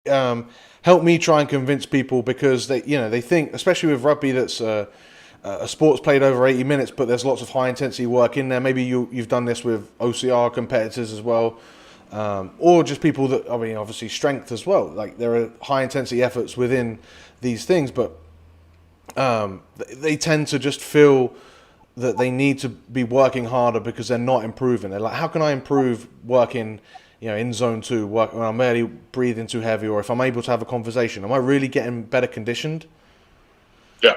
help me try and convince people, because they think, especially with rugby, that's a sport's played over 80 minutes, but there's lots of high intensity work in there. Maybe you've done this with OCR competitors as well, or just people that, I mean, obviously strength as well. Like, there are high intensity efforts within these things, but they tend to just feel that they need to be working harder because they're not improving. They're like, how can I improve working, in zone 2, work when I'm barely breathing too heavy, or if I'm able to have a conversation? Am I really getting better conditioned? Yeah,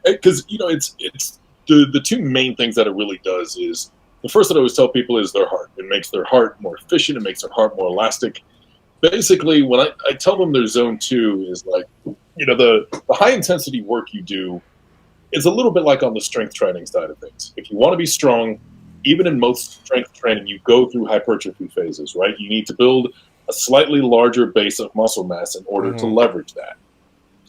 because it's the two main things that it really does is, the first that I always tell people is their heart. It makes their heart more efficient. It makes their heart more elastic. Basically, when I tell them their zone 2 is like, the high intensity work you do is a little bit like on the strength training side of things. If you want to be strong, even in most strength training, you go through hypertrophy phases, right? You need to build a slightly larger base of muscle mass in order to leverage that.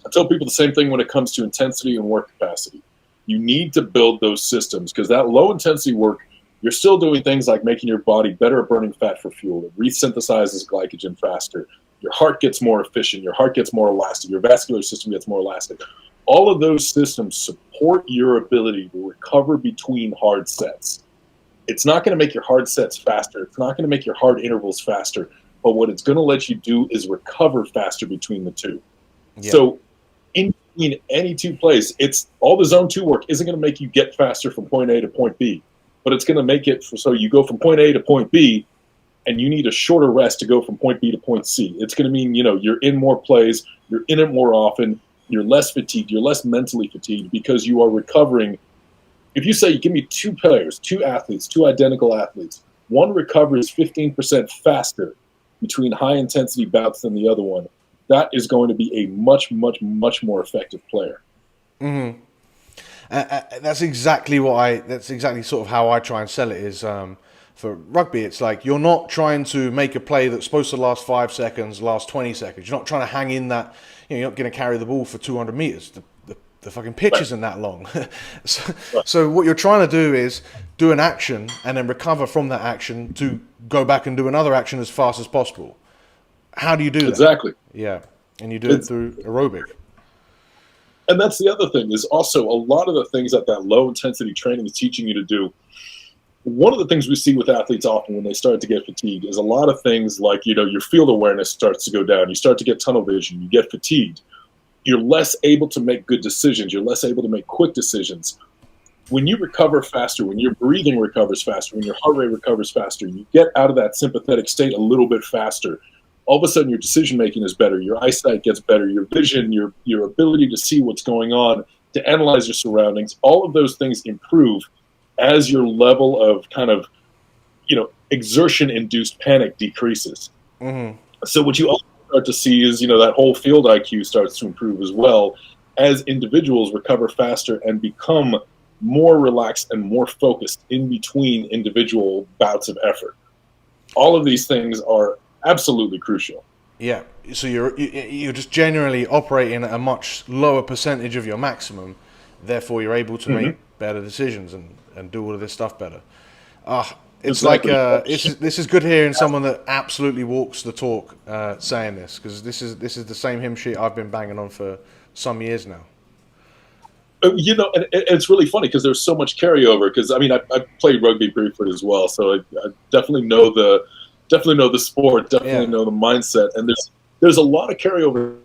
I tell people the same thing when it comes to intensity and work capacity. You need to build those systems, because that low intensity work, you're still doing things like making your body better at burning fat for fuel. It resynthesizes glycogen faster. Your heart gets more efficient. Your heart gets more elastic. Your vascular system gets more elastic. All of those systems support your ability to recover between hard sets. It's not going to make your hard sets faster. It's not going to make your hard intervals faster. But what it's going to let you do is recover faster between the two. Yeah. So in between any two plays, it's all the zone 2 work isn't going to make you get faster from point A to point B, but it's going to make it so you go from point A to point B, and you need a shorter rest to go from point B to point C. It's going to mean, you're in more plays, you're in it more often, you're less fatigued, you're less mentally fatigued, because you are recovering. If you say, give me two players, two athletes, two identical athletes, one recovers 15% faster between high intensity bouts than the other one, that is going to be a much, much, much more effective player. Mm-hmm. That's exactly sort of how I try and sell it is, for rugby, it's like, you're not trying to make a play that's supposed to last 5 seconds, last 20 seconds. You're not trying to hang in that, you're not going to carry the ball for 200 meters. The fucking pitch isn't that long. So what you're trying to do is do an action and then recover from that action to go back and do another action as fast as possible. How do you do that? Exactly. Yeah. And you do it through aerobic. And that's the other thing, is also a lot of the things that low intensity training is teaching you to do. One of the things we see with athletes often when they start to get fatigued is a lot of things like, your field awareness starts to go down. You start to get tunnel vision. You get fatigued. You're less able to make good decisions. You're less able to make quick decisions. When you recover faster, when your breathing recovers faster, when your heart rate recovers faster, you get out of that sympathetic state a little bit faster. All of a sudden, your decision-making is better. Your eyesight gets better. Your vision, your ability to see what's going on, to analyze your surroundings, all of those things improve as your level of kind of, exertion-induced panic decreases. Mm-hmm. So what you also start to see is, that whole field IQ starts to improve as well as individuals recover faster and become more relaxed and more focused in between individual bouts of effort. All of these things are absolutely crucial. Yeah, so you're just generally operating at a much lower percentage of your maximum, therefore you're able to make better decisions and do all of this stuff better. It's exactly. Like this is good hearing someone that absolutely walks the talk saying this, because this is the same hymn sheet I've been banging on for some years now. And it's really funny because there's so much carryover. Because I played rugby briefly as well, so I definitely know the sport, definitely know the mindset, and there's a lot of carryover.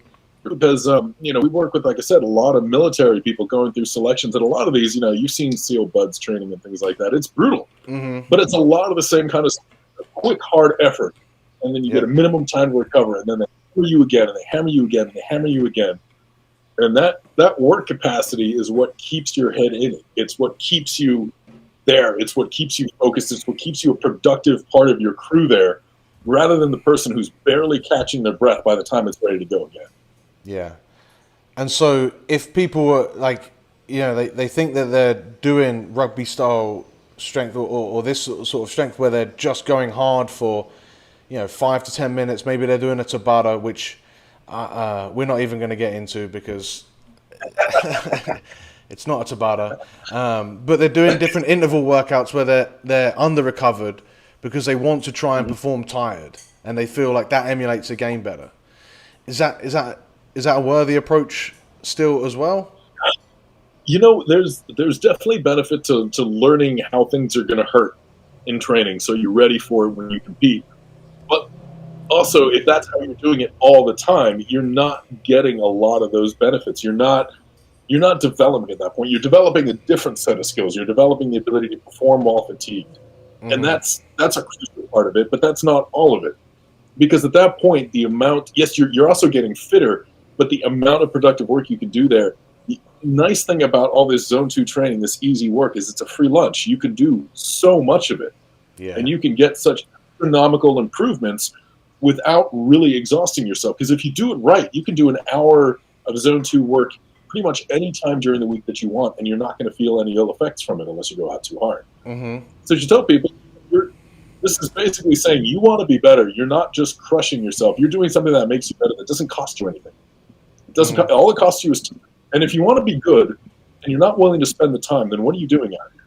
Because, we work with, like I said, a lot of military people going through selections. And a lot of these, you've seen SEAL Buds training and things like that. It's brutal. Mm-hmm. But it's a lot of the same kind of quick, hard effort. And then you get a minimum time to recover. And then they hammer you again, and they hammer you again, and they hammer you again. And that work capacity is what keeps your head in it. It's what keeps you there. It's what keeps you focused. It's what keeps you a productive part of your crew there, rather than the person who's barely catching their breath by the time it's ready to go again. Yeah. And so if people were like, they think that they're doing rugby style strength or this sort of strength where they're just going hard for, 5 to 10 minutes, maybe they're doing a Tabata, which we're not even going to get into because it's not a Tabata. But they're doing different interval workouts where they're under recovered because they want to try and perform tired and they feel like that emulates a game better. Is that a worthy approach still as well? There's definitely benefit to learning how things are going to hurt in training, so you're ready for it when you compete. But also, if that's how you're doing it all the time, you're not getting a lot of those benefits. You're not developing at that point. You're developing a different set of skills. You're developing the ability to perform while fatigued, and that's a crucial part of it. But that's not all of it, because at that point, the amount, yes, you're also getting fitter, but the amount of productive work you can do there. The nice thing about all this zone 2 training, this easy work, is it's a free lunch. You can do so much of it, and you can get such astronomical improvements without really exhausting yourself. Because if you do it right, you can do an hour of zone 2 work pretty much any time during the week that you want, and you're not going to feel any ill effects from it unless you go out too hard. So you tell people, this is basically saying you want to be better. You're not just crushing yourself. You're doing something that makes you better that doesn't cost you anything. It doesn't. All it costs you is time. And if you want to be good and you're not willing to spend the time, then what are you doing out here?